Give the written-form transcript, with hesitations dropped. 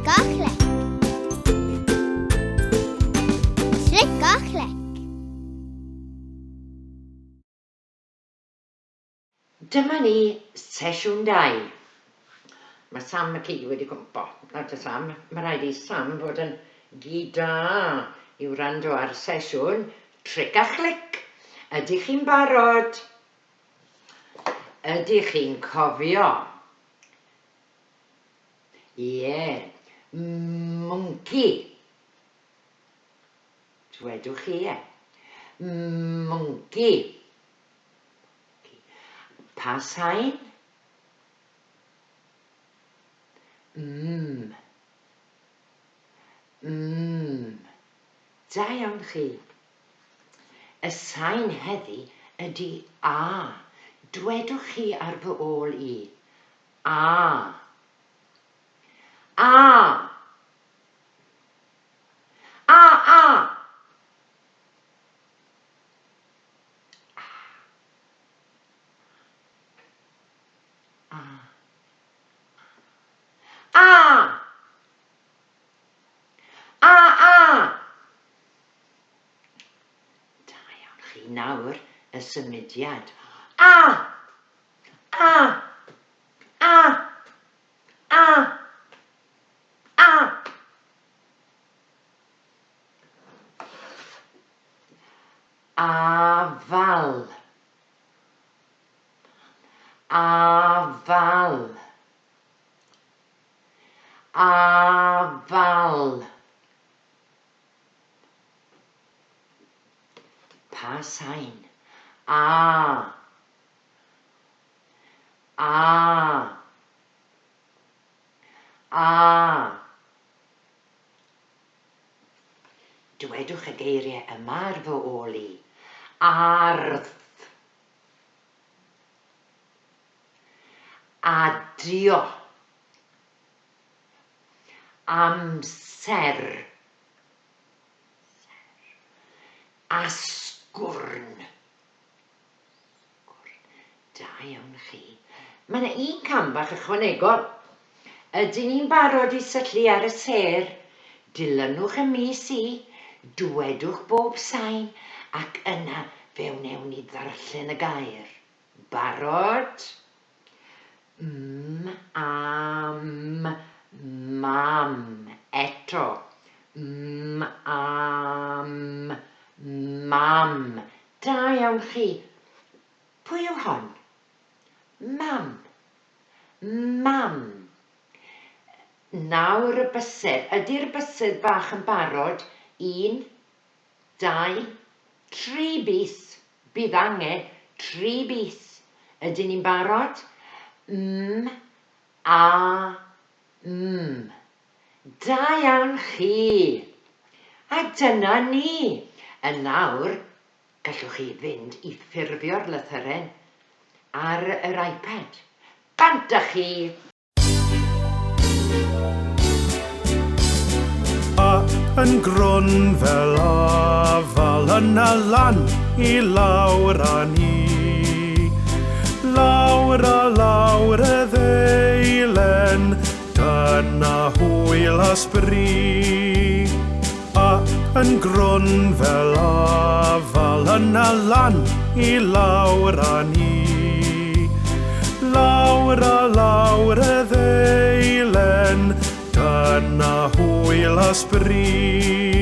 Slikkachlek. Slikkachlek. Dyma ni sesiwn 2. Mae Sam McKee wedi cwmpo. Nawr ta Sam, mae rhaid i Sam fod yn gyd-da i'w wrando ar sesiwn Tric a Chlic. Ydych chi'n barod? Ydych chi'n cofio? Ie, monkey. Dwedwch chi monkey. Pa sain? Da iawn chi. Y sain heddi ydy A. Dwedwch chi ar fy ôl i. A. A. A, a. A. A. A, a. Da iawn chi nawr y symudiad. A. A. A. A. A. Afal. Afal. Afal. Pa sain? A. A. A. Dwedwch y geiriau yma ar fy ôl i. Ardd. Adio. Amser. Asgwrn. Da iawn chi. Mae yna un cam bach ychwanegol. Ydyn ni'n barod i syllu ar y sêr? Dilynwch y mis i, dwedwch bob sain, ac yna fe wnewn ni ddarllen y gair. Barod? Am, mam. Eto. Am, mam. Da iawn chi. Pwy yw hon? Mam. Mam. Nawr y bysedd. Ydy'r bysedd bach yn barod? 1, 2, 3 bis. Bydd angen 3 bis. Ydyn ni'n barod? A, Da iawn chi. A dyna ni. A nawr, gallwch chi fynd i ffurfio'r lythyren ar yr iPad. Bant â chi. Yn grwn fel afal yna lan i lawr â ni. Lawr a lawr y ddeilen, dyna hwyl a sbri. A yn grwn fel afal yna lan i lawr â ni. Lawr a lawr y ddeilen, dyna hwyl a sbri.